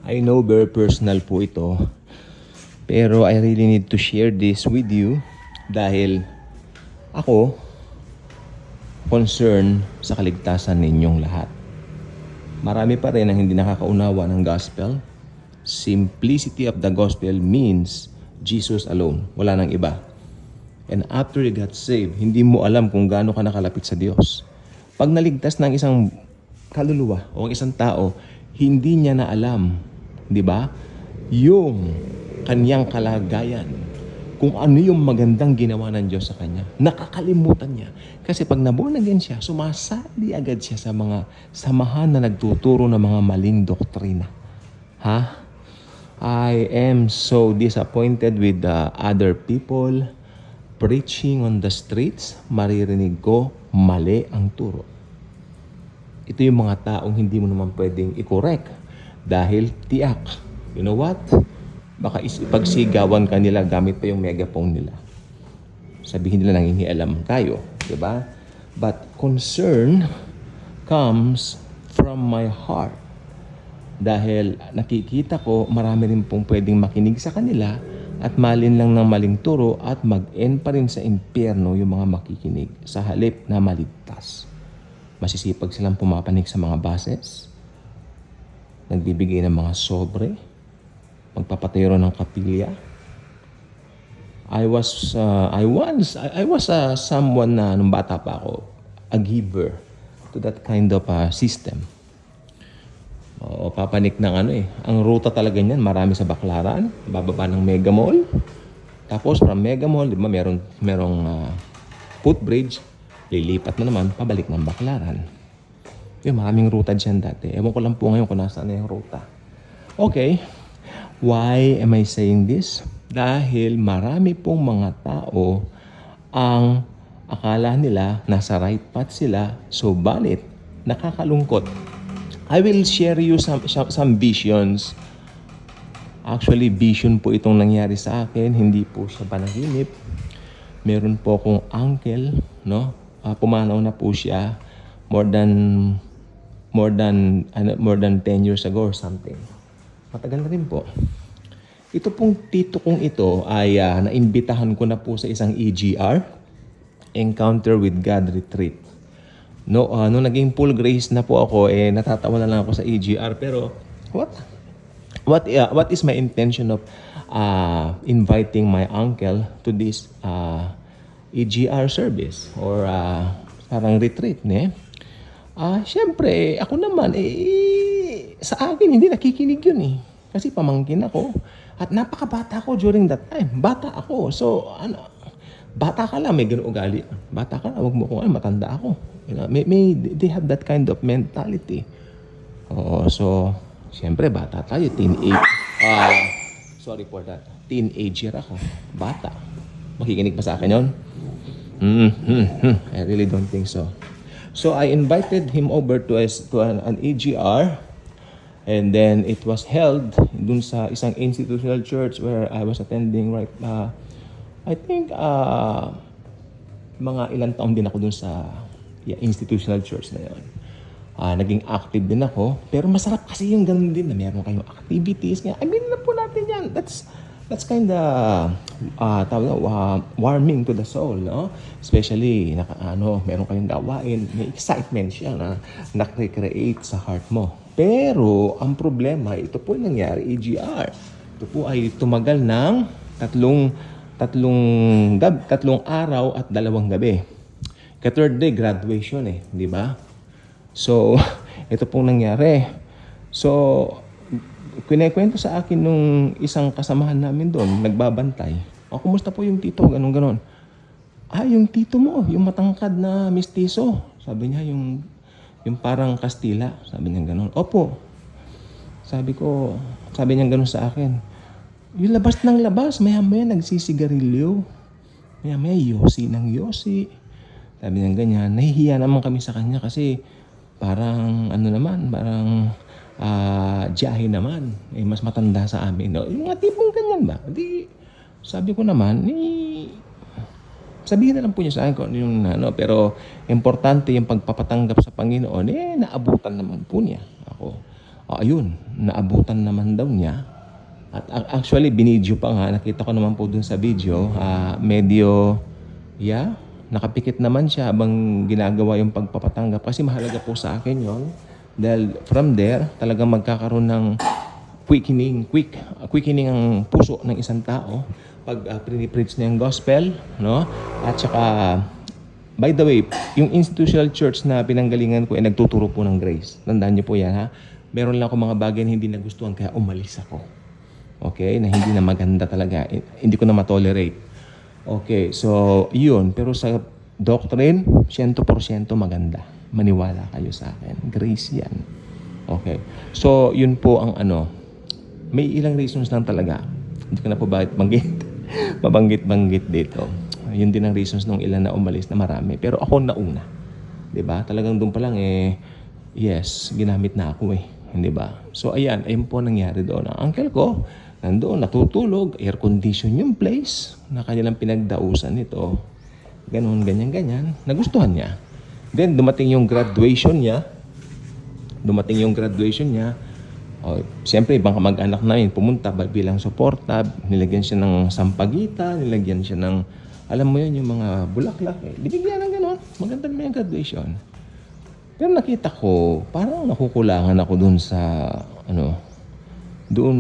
I know very personal po ito, pero I really need to share this with you dahil ako concern sa kaligtasan ninyong lahat. Marami pa rin ang hindi nakakaunawa ng gospel. Simplicity of the gospel means Jesus alone, wala nang iba. And after you got saved, hindi mo alam kung gaano ka nakalapit sa Diyos. Pag naligtas ng isang kaluluwa o isang tao, hindi niya na alam, di ba, yung kanyang kalagayan, kung ano yung magandang ginawa ng Diyos sa kanya. Nakakalimutan niya. Kasi pag naborn again siya, sumasali agad siya sa mga samahan na nagtuturo ng mga maling doktrina. Ha? I am so disappointed with the other people preaching on the streets. Maririnig ko, mali ang turo. Ito yung mga taong hindi mo naman pwedeng i-correct dahil tiyak. You know what? Baka ipagsigawan ka nila gamit pa yung megaphone nila. Sabihin nila nangingialam tayo. Diba? But concern comes from my heart. Dahil nakikita ko marami rin pong pwedeng makinig sa kanila at malin lang ng maling turo at mag-end pa rin sa impyerno yung mga makikinig sa halip na maligtas. Masisipag silang pumapanig sa mga bases, nagbibigay ng mga sobre, magpapatero ng kapilya. I was someone na nung bata pa ako, a giver to that kind of system. O papanik ng ang ruta talaga niyan, marami sa Baclaran, bababa ng Mega Mall. Tapos from Mega Mall, di ba, merong footbridge, lilipat na naman, pabalik ng Baclaran. Yung maraming ruta dyan dati. Ewan ko lang po ngayon kung nasaan na yung ruta. Okay, why am I saying this? Dahil marami pong mga tao ang akala nila nasa right path sila, so balit, nakakalungkot. I will share you some visions. Actually, vision po itong nangyari sa akin. Hindi po siya panaginip. Meron po akong uncle, no? Pumanaw na po siya more than 10 years ago or something. Matagal na rin po. Ito pong tito kong ito ay naimbitahan ko na po sa isang EGR, Encounter with God Retreat. No, nung naging full grace na po ako, natatawa na lang ako sa EGR. Pero what is my intention of inviting my uncle to this EGR service or parang retreat, ne? Siyempre, ako naman, sa akin hindi nakikinig yun kasi pamangkin ako. At napakabata ko during that time. Bata ako. So, bata ka lang, may ganun ugali. Bata ka lang, huwag mo kung matanda ako. You know, they have that kind of mentality. So, siyempre, bata tayo. Sorry for that. Teenager ako. Bata. Makikinig pa sa akin yun? I really don't think so. So, I invited him over to an EGR. And then, it was held dun sa isang institutional church where I was attending I think, mga ilang taon din ako dun sa institutional church na yun. Naging active din ako. Pero masarap kasi yung ganun din na meron kayong activities. I mean, na po natin yan. That's kind of warming to the soul, no? Especially, meron kayong gawain. May excitement siya na nakrecreate sa heart mo. Pero, ang problema, ito po nangyari, EGR. Ito po ay tumagal ng tatlong araw at 2 gabi. Third day, graduation di ba? So, ito pong nangyari. So, kinikwento sa akin nung isang kasamahan namin doon, nagbabantay. Kumusta po yung tito? Ganon. Yung tito mo, yung matangkad na mistiso. Sabi niya, yung parang Kastila. Sabi niya ganon. Opo. Sabi niya ganon sa akin. Yung labas ng labas, maya-maya nagsisigarilyo. Maya-maya yosi ng yosi. Sabi niya ganyan. Nahihiya naman kami sa kanya kasi parang jahe naman. Mas matanda sa amin. No? Yung mga tipong ganyan ba? Sabi ko naman, sabihin na lang po niya sa akin kung yung pero importante yung pagpapatanggap sa Panginoon, naabutan naman po niya ako. Ayun, naabutan naman daw niya. At actually, binidyo pa nga. Nakita ko naman po dun sa video. Medyo, nakapikit naman siya habang ginagawa yung pagpapatanggap. Kasi mahalaga po sa akin yon. Dahil from there, talagang magkakaroon ng quickening ang puso ng isang tao pag pre-preach na yung gospel, no? At saka, by the way, yung institutional church na pinanggalingan ko ay nagtuturo po ng grace. Tandaan niyo po yan, ha? Meron lang ako mga bagay na hindi nagustuhan kaya umalis ako. Okay? Na hindi na maganda talaga. Hindi ko na matolerate. Okay, so yun. Pero sa doctrine, 100% maganda. Maniwala kayo sa akin. Grace yan. Okay. So, yun po ang may ilang reasons lang talaga. Hindi ko na po bakit mabanggit dito. Yun din ang reasons nung ilan na umalis na marami. Pero ako nauna. 'Di ba? Talagang doon pa lang yes, ginamit na ako Hindi ba? So ayan, ayun po nangyari doon. Ang uncle ko, nandoon, natutulog, air condition yung place na kanilang pinagdausan nito. Ganon, ganyan. Nagustuhan niya. Then dumating yung graduation niya. Siyempre, ibang kamag-anak namin pumunta bilang suporta. Nilagyan siya ng sampagita, nilagyan siya ng, alam mo yun, yung mga bulaklak. Binigyan ng ganon. Maganda naman yung graduation. Pero nakita ko, parang nakukulangan ako doon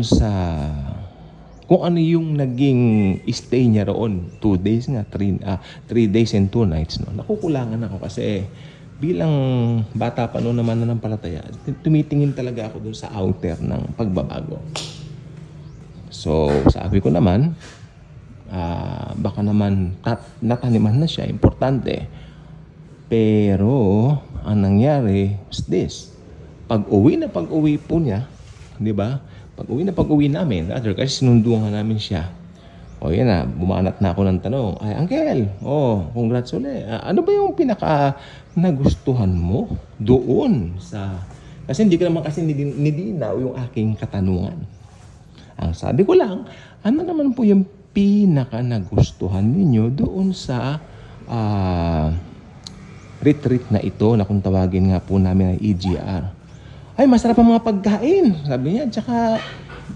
sa kung ano yung naging stay niya roon. 2 days nga, 3 days and 2 nights. No? Nakukulangan ako kasi bilang bata pa noon naman na ng palataya, tumitingin talaga ako doon sa outer ng pagbabago. So, sabi ko naman, baka naman nataniman na siya, importante. Pero, ang nangyari is this. Pag-uwi po niya, di ba? Pag-uwi namin, kasi sinunduan namin siya. O yan na, bumanat na ako ng tanong. Ay, Uncle, congrats ulit. Ano ba yung pinaka nagustuhan mo doon sa... Kasi hindi ko naman kasi nilinaw yung aking katanungan. Ang sabi ko lang, ano naman po yung pinaka nagustuhan ninyo doon sa retreat na ito na kung tawagin nga po namin ay EGR. Ay, masarap ang mga pagkain. Sabi niya, tsaka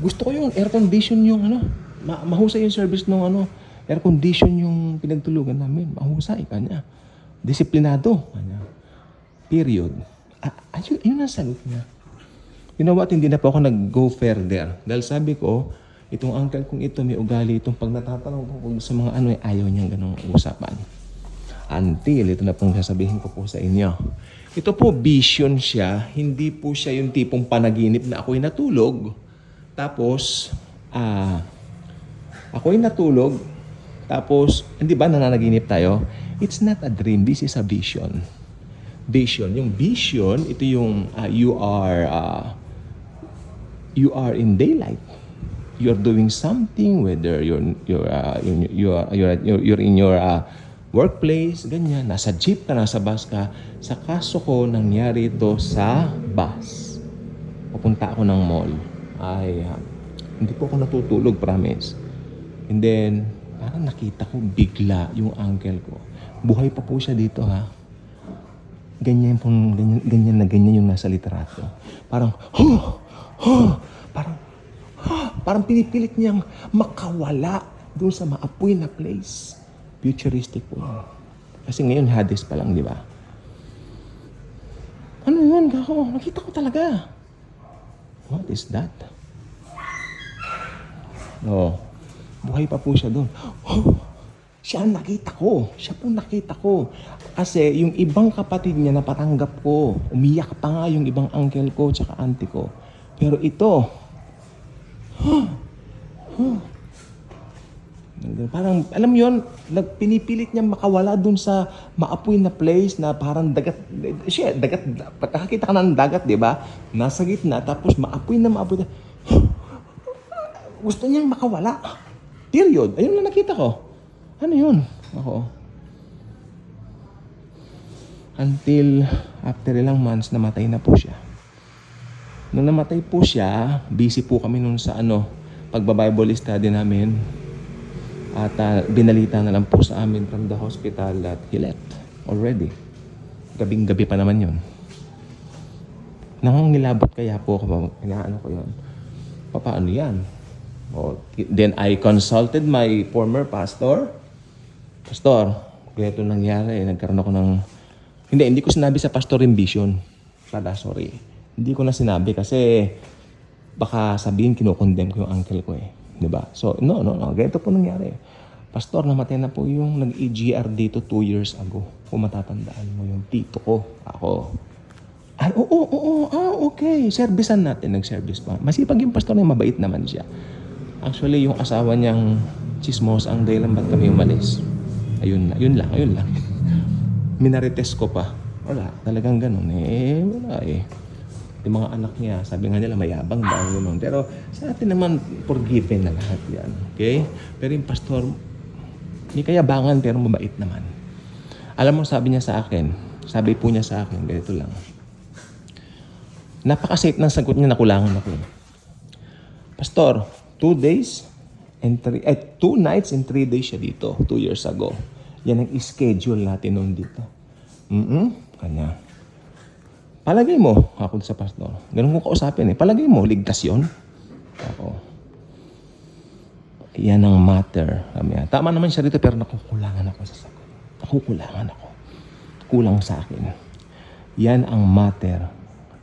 gusto ko yung air condition yung mahusay yung service ng air condition yung pinagtulugan namin. Mahusay kanya. Disiplinado kanya. Period. Yun ang sagot niya. You know what? Hindi na po ako nag-go further. Dahil sabi ko, itong uncle kong ito may ugali itong pag natatanong ko sa mga ayaw niyang ganong usapan. Until, ito na pong sasabihin ko po sa inyo. Ito po, vision siya. Hindi po siya yung tipong panaginip na ako'y natulog. Tapos, ako'y natulog. Tapos, hindi ba nananaginip tayo? It's not a dream. This is a vision. Vision. Yung vision, ito yung you are in daylight. You're doing something, whether you're in your workplace, ganyan. Nasa jeep ka, nasa bus ka. Sa kaso ko, nangyari ito sa bus. Pupunta ako ng mall. Hindi po ako natutulog, promise. And then, parang nakita ko bigla yung uncle ko. Buhay pa po siya dito, ha. Ganyan yung nasa litrato. Parang, parang pinipilit niyang makawala doon sa maapoy na place. Futuristic po yun. Kasi ngayon, Hades pa lang, di ba? Ano yun, kako? Nakita ko talaga. What is that? Buhay pa po siya doon. Siya nakita ko. Siya po nakita ko. Kasi yung ibang kapatid niya napatanggap ko. Umiyak pa nga yung ibang uncle ko tsaka auntie ko. Pero ito, parang, alam mo yun, pinipilit niya makawala dun sa maapoy na place na parang dagat. Pagkakita ka na ng dagat, di ba? Nasa gitna, tapos maapoy na. Gusto niyang makawala. Period. Ayun na nakita ko. Ano yun? Ako. Until after ilang months, namatay na po siya. Nung namatay po siya, busy po kami nun sa pagba-Bible study namin. At binalita na lang po sa amin from the hospital that he left already. Gabing-gabi pa naman yun. Nangangilabot kaya po ako, inaano ko yun. Paano yan? Then I consulted my former pastor. Pastor, ganito nangyari. Nagkaroon ako ng... Hindi ko sinabi sa pastor yung vision. Sorry. Hindi ko na sinabi kasi baka sabihin kinokondemn ko yung uncle ko eh. Diba? So, no. Ganito po nangyari. Pastor, namatay na po yung nag-EGR dito 2 years ago. Kung matatandaan mo yung tito ko. Ako. Ay, oo. Okay. Servicean natin. Nag-service pa. Masipag yung pastor na mabait naman siya. Actually, yung asawa niyang chismos ang dahilan ba't kami umalis. Ayun lang. Minarites ko pa. Wala. Talagang ganun eh. Wala eh. Yung mga anak niya, sabi nga nila mayabang daw gano'n. Pero sa atin naman, forgiven na lahat yan. Okay? Pero yung pastor, may kayabangan pero mabait naman. Alam mo, sabi niya sa akin, ganito lang. Napaka-safe ng sagot niya, nakulangan ako. Pastor, 2 nights and 3 days siya dito, 2 years ago. Yan ang schedule natin noon dito. Kanya. Palagay mo, ako sa pastor, ganun ko kausapin eh, palagay mo, ligtas yun? Ako. Yan ang matter. Tama naman siya dito pero nakukulangan ako sa sagot. Kulang sa akin. Yan ang matter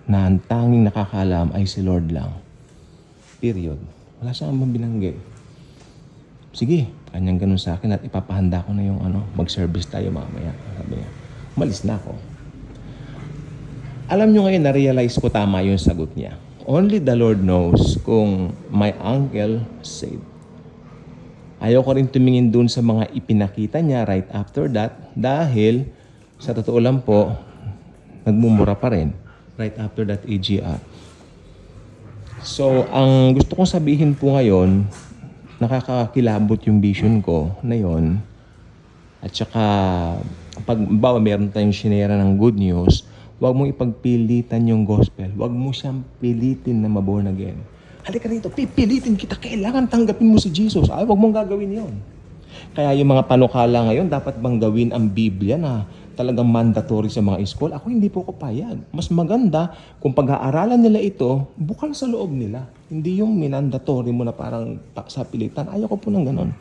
na ang tanging nakakaalam ay si Lord lang. Period. Wala siyang binanggit. Sige, kanyang ganun sa akin at ipapahanda ko na yung mag-service tayo mamaya. Sabi niya, umalis na ako. Alam nyo ngayon, na-realize ko tama yung sagot niya. Only the Lord knows kung my uncle saved. Ayaw ko rin tumingin dun sa mga ipinakita niya right after that dahil sa totoo lang po, nagmumura pa rin right after that EGR. So, ang gusto kong sabihin po ngayon, nakakakilabot yung vision ko na yon. At saka, pag meron tayong sinera ng good news, huwag mong ipagpilitan yung gospel. Huwag mo siyang pilitin na maborn again. Halika rito, pipilitin kita. Kailangan tanggapin mo si Jesus. Ay, huwag mong gagawin yon. Kaya yung mga panukala ngayon, dapat bang gawin ang Biblia na talagang mandatory sa mga school? Ako hindi po ko payag. Mas maganda kung pag-aaralan nila ito, bukal sa loob nila. Hindi yung minandatory mo na parang sa pilitan. Ayoko po ng ganon.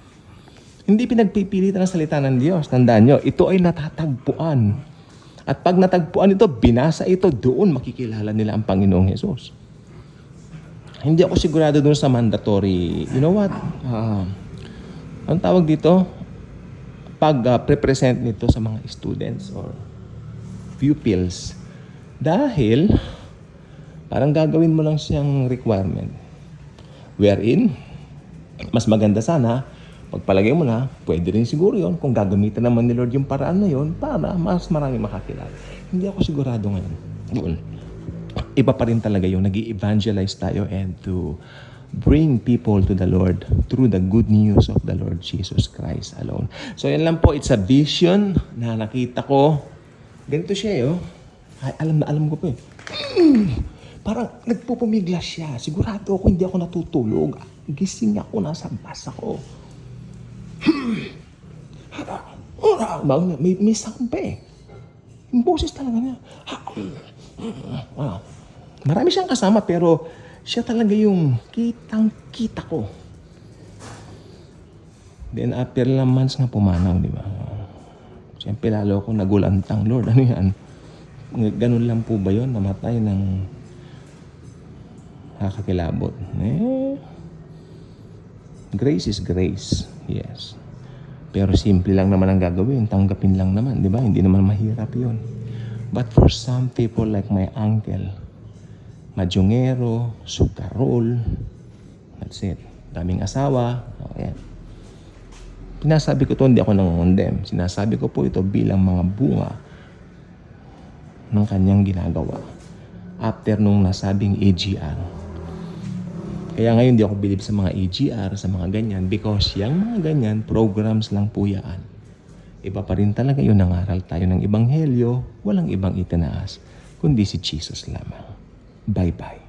Hindi pinagpipilitan ang salita ng Diyos. Tandaan nyo, ito ay natatagpuan. At pag natagpuan ito, binasa ito, doon makikilala nila ang Panginoong Hesus. Hindi ako sigurado doon sa mandatory. You know what? Ang tawag dito? Pag-present nito sa mga students or pupils. Dahil, parang gagawin mo lang siyang requirement. Wherein, mas maganda sana, pagpalagay mo na, pwede rin siguro yon kung gagamitan naman ni Lord yung paraan na yon para mas marami makakilala. Hindi ako sigurado ngayon. Doon. Iba pa rin talaga yung nag-i-evangelize tayo and to bring people to the Lord through the good news of the Lord Jesus Christ alone. So yan lang po, it's a vision na nakita ko. Ganito siya Ay, alam ko po Parang nagpupumiglas siya. Sigurado ako hindi ako natutulog. Gising ako, nasa bus ako. May sound pa Yung boses talaga niya. Marami siyang kasama pero siya talaga yung kitang-kita ko. Then after ilang months nga pumanaw, di ba? Siyempre lalo ako nagulantang, Lord, ano yan? Ganun lang po ba yun? Namatay ng nakakakilabot. Grace is grace. Yes. Pero simple lang naman ang gagawin. Tanggapin lang naman, di ba? Hindi naman mahirap yun. But for some people like my uncle, madyongero, sugarol, that's it. Daming asawa. Okay. Pinasabi ko to, hindi ako nangongondem. Sinasabi ko po ito bilang mga bunga ng kanyang ginagawa after nung nasabing AGR. Kaya ngayon di ako believe sa mga AGR, sa mga ganyan, because yung mga ganyan, programs lang po yan. Iba pa rin talaga yun, nangaral tayo ng ebanghelyo, walang ibang itinaas, kundi si Jesus lamang. Bye-bye.